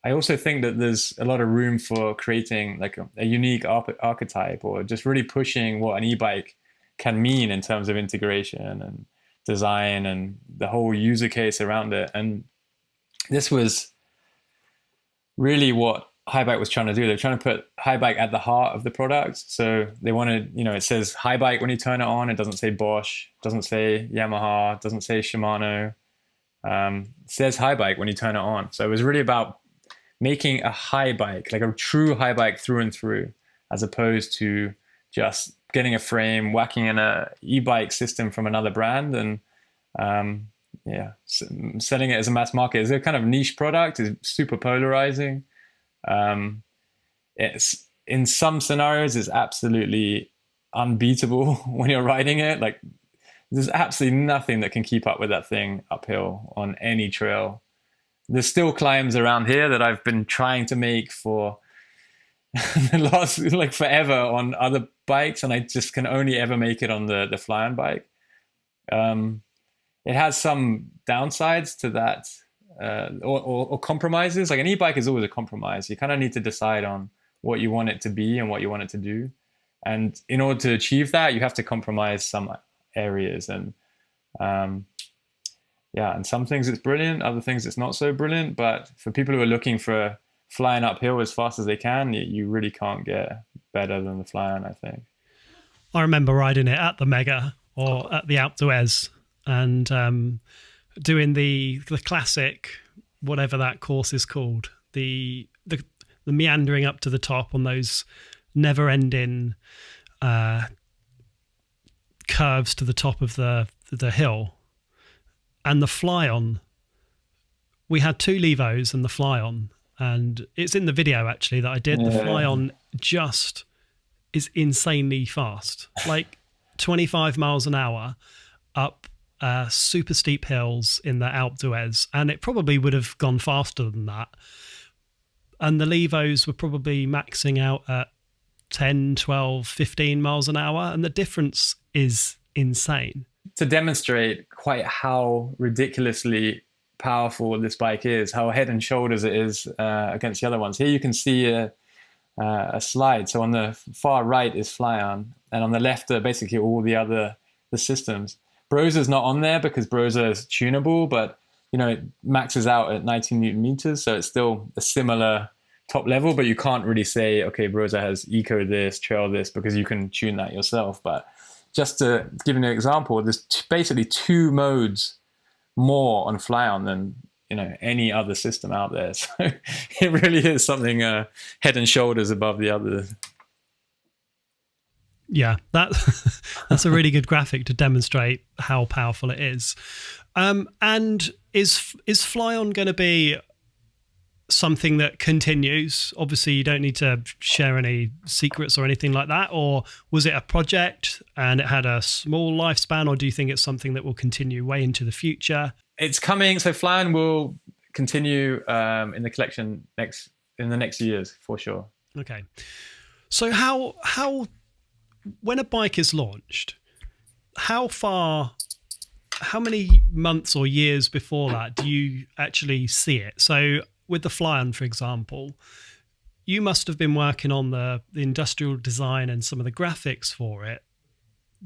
I also think that there's a lot of room for creating like a unique archetype, or just really pushing what an e-bike can mean in terms of integration and design and the whole user case around it. And this was really what Haibike was trying to do. They're trying to put Haibike at the heart of the product. So they wanted, it says Haibike when you turn it on. It doesn't say Bosch, doesn't say Yamaha, doesn't say Shimano. It says Haibike when you turn it on. So it was really about making a Haibike, like a true Haibike through and through, as opposed to just getting a frame, whacking in a e-bike system from another brand, and selling it as a mass market. It's a kind of niche product. It's super polarizing. It's in some scenarios it's absolutely unbeatable when you're riding it. Like there's absolutely nothing that can keep up with that thing uphill on any trail. There's still climbs around here that I've been trying to make for the last like forever on other bikes, and I just can only ever make it on the FLYON bike. It has some downsides to that, or compromises. Like an e-bike is always a compromise. You kind of need to decide on what you want it to be and what you want it to do. And in order to achieve that, you have to compromise some areas. And and some things it's brilliant, other things it's not so brilliant. But for people who are looking for flying uphill as fast as they can, you really can't get better than the FLYON, I think. I remember riding it at the Mega or at the Alpe d'Huez, and doing the classic, whatever that course is called, the meandering up to the top on those never-ending curves to the top of the hill. And the FLYON, we had 2 Levos and the FLYON, and it's in the video actually that I did. The FLYON just is insanely fast, like 25 miles an hour up super steep hills in the Alpe d'Huez, and it probably would have gone faster than that. And the Levos were probably maxing out at 10, 12, 15 miles an hour, and the difference is insane. To demonstrate quite how ridiculously powerful this bike is, how head and shoulders it is against the other ones. Here you can see a slide. So on the far right is FLYON, and on the left are basically all the systems. Broza's not on there because Broza is tunable, but it maxes out at 19 Newton meters, so it's still a similar top level, but you can't really say, okay, Broza has eco this, trail this, because you can tune that yourself. But just to give you an example, there's basically 2 modes more on FLYON than any other system out there. So it really is something head and shoulders above the others. Yeah, that's a really good graphic to demonstrate how powerful it is. And is FLYON going to be something that continues? Obviously, you don't need to share any secrets or anything like that. Or was it a project and it had a small lifespan? Or do you think it's something that will continue way into the future? It's coming. So FLYON will continue in the collection in the next years for sure. Okay. So how when a bike is launched, how many months or years before that do you actually see it? So with the FLYON, for example, you must have been working on the industrial design and some of the graphics for it,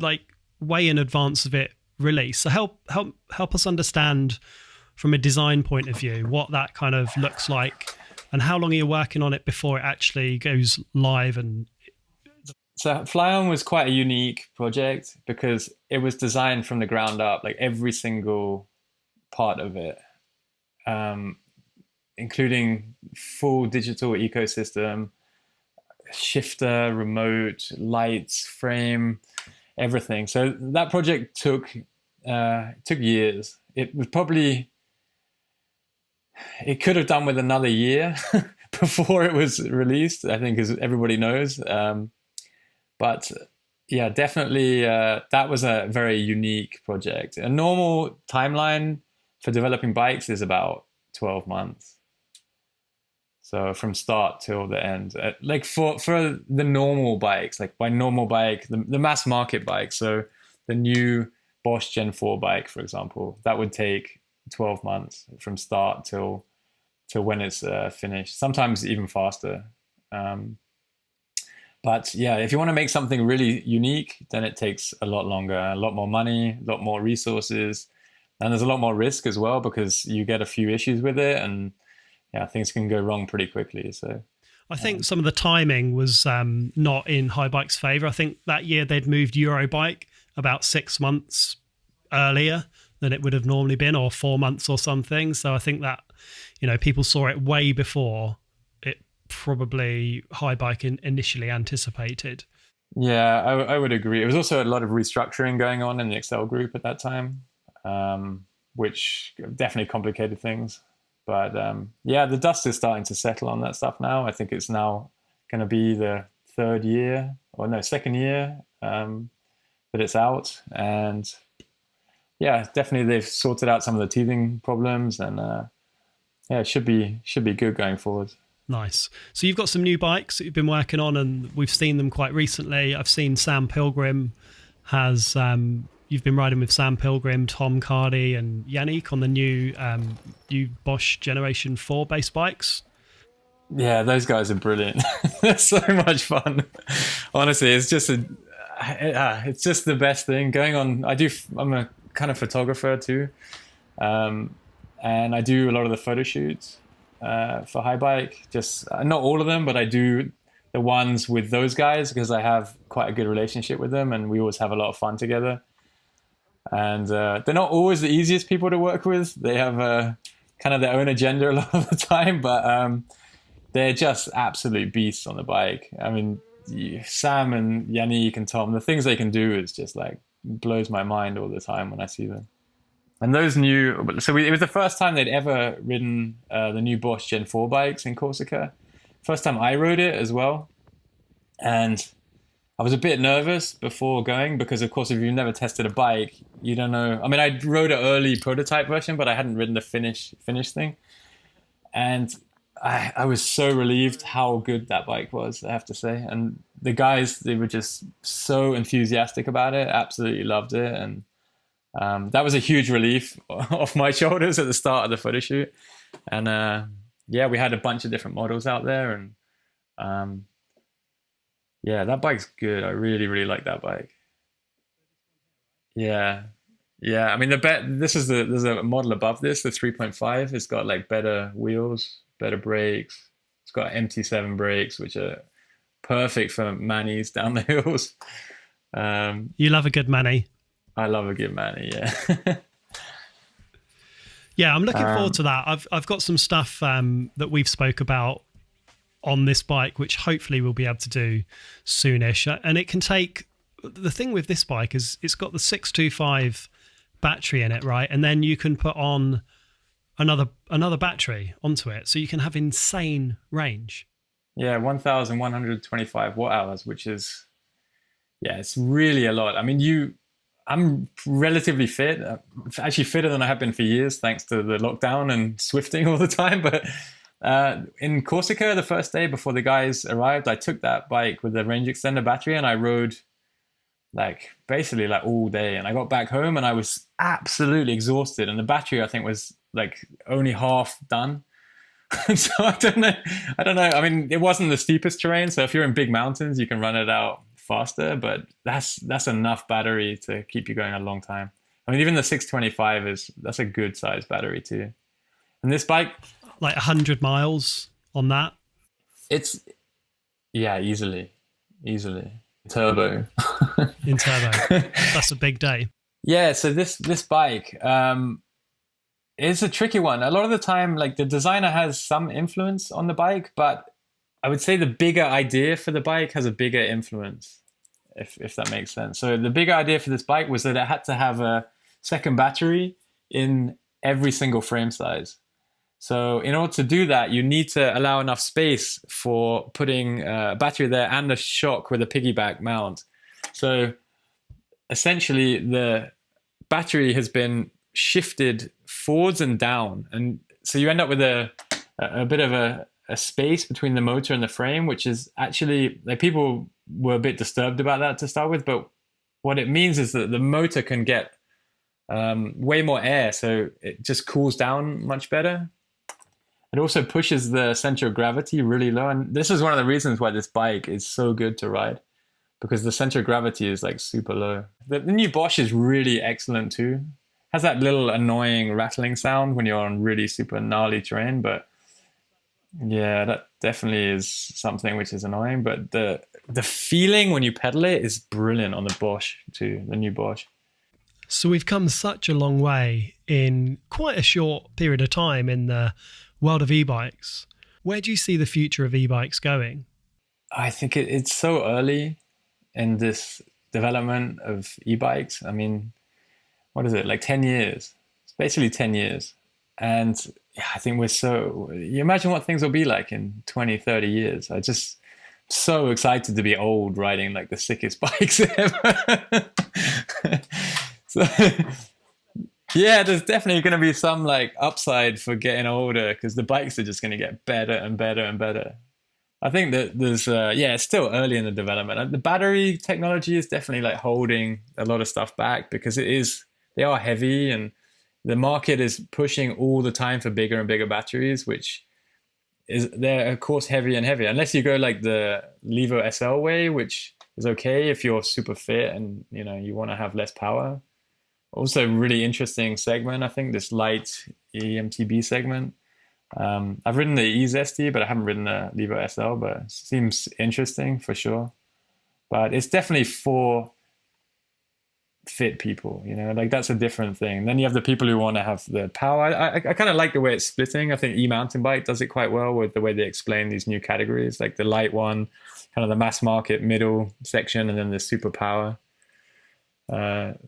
like way in advance of it release. So help us understand from a design point of view what that kind of looks like, and how long are you working on it before it actually goes live. And so FLYON was quite a unique project because it was designed from the ground up, like every single part of it, including full digital ecosystem, shifter, remote, lights, frame, everything. So that project took years. It could have done with another year before it was released, I think, as everybody knows. But yeah, definitely that was a very unique project. A normal timeline for developing bikes is about 12 months. So from start till the end, like for the normal bikes, like by normal bike, the mass market bike. So the new Bosch Gen 4 bike, for example, that would take 12 months from start till when it's finished, sometimes even faster. But yeah, if you want to make something really unique, then it takes a lot longer, a lot more money, a lot more resources. And there's a lot more risk as well because you get a few issues with it and yeah, things can go wrong pretty quickly. So I think some of the timing was not in Haibike's favour. I think that year they'd moved Eurobike about 6 months earlier than it would have normally been, or 4 months or something. So I think that, people saw it way before it probably Haibike initially anticipated. Yeah, I would agree. It was also a lot of restructuring going on in the Excel group at that time, which definitely complicated things. But the dust is starting to settle on that stuff now. I think it's now going to be the second year that it's out. And yeah, definitely they've sorted out some of the teething problems, and it should be good going forward. Nice. So you've got some new bikes that you've been working on, and we've seen them quite recently. I've seen Sam Pilgrim has... You've been riding with Sam Pilgrim, Tom Cardy, and Yannick on the new Bosch Generation 4 base bikes. Yeah, those guys are brilliant. They're so much fun. Honestly, it's just the best thing going on. I'm a kind of photographer too, and I do a lot of the photo shoots for Haibike. Just not all of them, but I do the ones with those guys because I have quite a good relationship with them, and we always have a lot of fun together. And they're not always the easiest people to work with. They have kind of their own agenda a lot of the time, but they're just absolute beasts on the bike. I mean, Sam and Yannick and Tom, the things they can do is just like blows my mind all the time when I see them. And those it was the first time they'd ever ridden the new Bosch Gen 4 bikes in Corsica. First time I rode it as well. And I was a bit nervous before going because, of course, if you've never tested a bike, you don't know. I mean, I rode an early prototype version, but I hadn't ridden the finish thing. And I was so relieved how good that bike was, I have to say. And the guys, they were just so enthusiastic about it, absolutely loved it. And that was a huge relief off my shoulders at the start of the photo shoot. And we had a bunch of different models out there. And that bike's good. I really, really like that bike. Yeah. I mean, there's a model above this, the 3.5. It's got like better wheels, better brakes. It's got MT7 brakes, which are perfect for manis down the hills. You love a good mani. I love a good mani, yeah. Yeah, I'm looking forward to that. I've got some stuff that we've spoke about on this bike, which hopefully we'll be able to do soonish. And it can take... The thing with this bike is it's got the 625 battery in it, right? And then you can put on another battery onto it, so you can have insane range. Yeah, 1,125 watt hours, which is... Yeah, it's really a lot. I mean, I'm relatively fit, actually fitter than I have been for years, thanks to the lockdown and Zwifting all the time. But in Corsica, the first day before the guys arrived, I took that bike with the range extender battery and I rode basically all day. And I got back home and I was absolutely exhausted. And the battery, I think, was only half done. So I don't know. I mean, it wasn't the steepest terrain. So if you're in big mountains, you can run it out faster, but that's enough battery to keep you going a long time. I mean, even the 625 that's a good size battery too. And this bike, 100 miles on that. It's easily turbo. In turbo, that's a big day. Yeah, so this bike is a tricky one. A lot of the time, the designer has some influence on the bike, but I would say the bigger idea for the bike has a bigger influence, if that makes sense. So the bigger idea for this bike was that it had to have a second battery in every single frame size. So in order to do that, you need to allow enough space for putting a battery there and a shock with a piggyback mount. So essentially, the battery has been shifted forwards and down. And so you end up with a bit of a space between the motor and the frame, which is actually, people were a bit disturbed about that to start with, but what it means is that the motor can get way more air, so it just cools down much better. It also pushes the center of gravity really low, and this is one of the reasons why this bike is so good to ride, because the center of gravity is super low. The new Bosch is really excellent too. It has that little annoying rattling sound when you're on really super gnarly terrain, but yeah, definitely is something which is annoying, but the feeling when you pedal it is brilliant on the Bosch too, the new Bosch. So we've come such a long way in quite a short period of time in the world of e-bikes. Where do you see the future of e-bikes going? I think it's so early in this development of e-bikes. I mean, what is it, like 10 years? It's basically 10 years. And yeah, I think you imagine what things will be like in 20, 30 years. I just so excited to be old riding like the sickest bikes ever. So yeah, there's definitely going to be some like upside for getting older because the bikes are just going to get better and better and better. I think that there's, it's still early in the development. The battery technology is definitely like holding a lot of stuff back because they are heavy and the market is pushing all the time for bigger and bigger batteries, which they're of course heavier and heavier. Unless you go like the Levo SL way, which is okay if you're super fit and you want to have less power. Also, really interesting segment. I think this light EMTB segment. I've ridden the E-Zesty, but I haven't ridden the Levo SL. But it seems interesting for sure. But it's definitely for fit people. Like that's a different thing. Then you have the people who want to have the power. I kind of like the way it's splitting. I think e-mountain bike does it quite well with the way they explain these new categories, like the light one, kind of the mass market middle section, and then the super power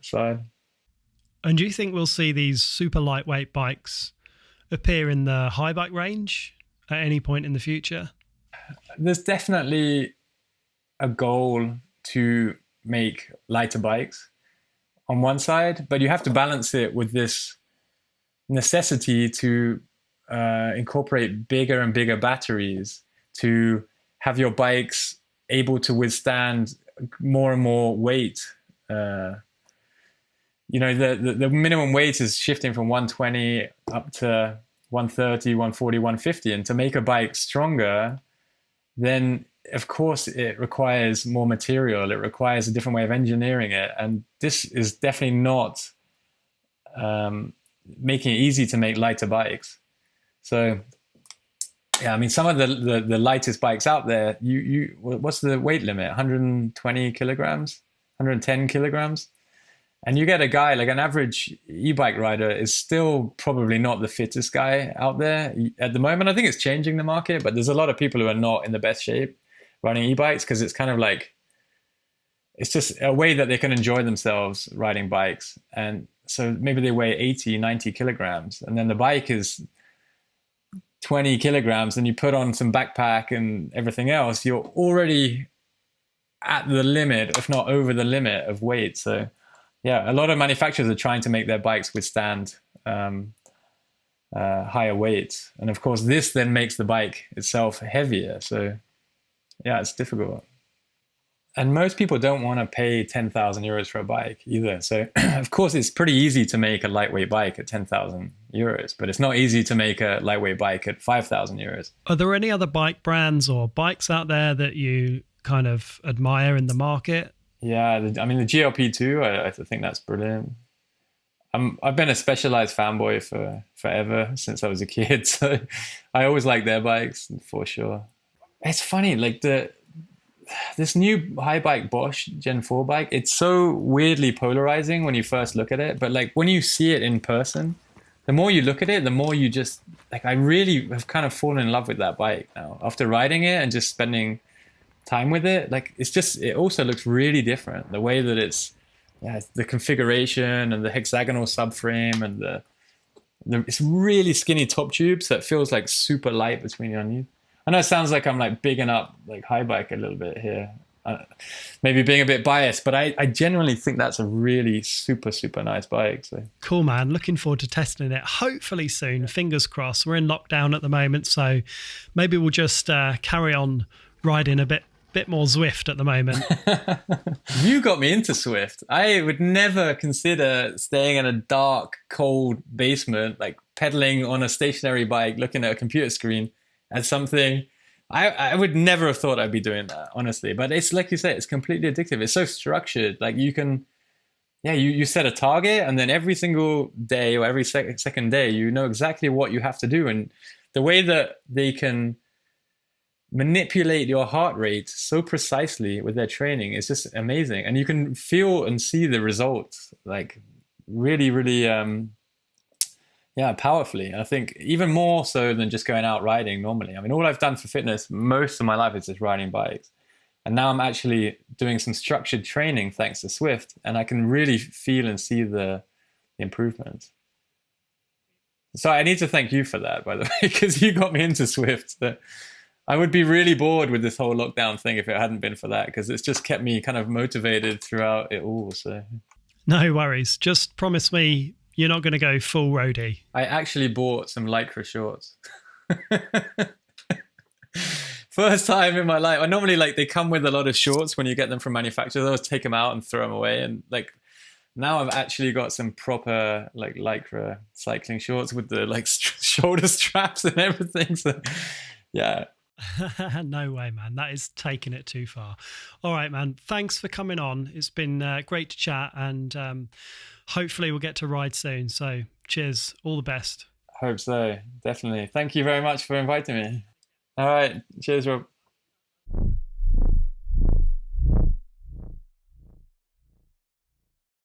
side. And do you think we'll see these super lightweight bikes appear in the Haibike range at any point in the future? There's definitely a goal to make lighter bikes on one side, but you have to balance it with this necessity to incorporate bigger and bigger batteries to have your bikes able to withstand more and more weight. The minimum weight is shifting from 120 up to 130, 140, 150. And to make a bike stronger, then of course it requires more material. It requires a different way of engineering it. And this is definitely not making it easy to make lighter bikes. So yeah, I mean, some of the lightest bikes out there, what's the weight limit? 120 kilograms, 110 kilograms? And you get a guy, like an average e-bike rider is still probably not the fittest guy out there at the moment. I think it's changing the market, but there's a lot of people who are not in the best shape riding e-bikes because it's kind of like, it's just a way that they can enjoy themselves riding bikes. And so maybe they weigh 80, 90 kilograms. And then the bike is 20 kilograms and you put on some backpack and everything else, you're already at the limit, if not over the limit of weight. So yeah, a lot of manufacturers are trying to make their bikes withstand higher weights. And of course, this then makes the bike itself heavier. So yeah, it's difficult. And most people don't want to pay 10,000 euros for a bike either. So of course, it's pretty easy to make a lightweight bike at 10,000 euros, but it's not easy to make a lightweight bike at 5,000 euros. Are there any other bike brands or bikes out there that you kind of admire in the market? Yeah, I mean, the GLP2, I think that's brilliant. I've been a Specialized fanboy for forever, since I was a kid. So I always like their bikes, for sure. It's funny, like this new Haibike Bosch Gen 4 bike, it's so weirdly polarizing when you first look at it. But like when you see it in person, the more you look at it, the more you just, like I really have kind of fallen in love with that bike now. After riding it and just spending time with it, like it also looks really different. The way that it's the configuration and the hexagonal subframe and it's really skinny top tubes that feels like super light between your knees. I know it sounds like I'm like bigging up like Haibike a little bit here, maybe being a bit biased, but I genuinely think that's a really super, super nice bike. So cool, man. Looking forward to testing it. Hopefully soon, fingers crossed. We're in lockdown at the moment, so maybe we'll just carry on riding a bit more Zwift at the moment. You got me into Zwift. I would never consider staying in a dark, cold basement, like pedaling on a stationary bike, looking at a computer screen as something. I would never have thought I'd be doing that, honestly. But it's like you say, it's completely addictive. It's so structured. Like you can, you set a target, and then every single day or every second day, you know exactly what you have to do. And the way that they can manipulate your heart rate so precisely with their training. It's just amazing. And you can feel and see the results like really, really, powerfully. And I think even more so than just going out riding normally. I mean, all I've done for fitness most of my life is just riding bikes. And now I'm actually doing some structured training thanks to Zwift, and I can really feel and see the improvements. So I need to thank you for that, by the way, because you got me into Zwift. I would be really bored with this whole lockdown thing if it hadn't been for that, because it's just kept me kind of motivated throughout it all. So no worries. Just promise me you're not going to go full roadie. I actually bought some Lycra shorts. First time in my life. I normally they come with a lot of shorts when you get them from manufacturers. I always take them out and throw them away. And now I've actually got some proper Lycra cycling shorts with the shoulder straps and everything. So yeah. No way, man. That is taking it too far. All right, man. Thanks for coming on. It's been great to chat, and hopefully we'll get to ride soon. So cheers. All the best. Hope so. Definitely. Thank you very much for inviting me. All right. Cheers, Rob.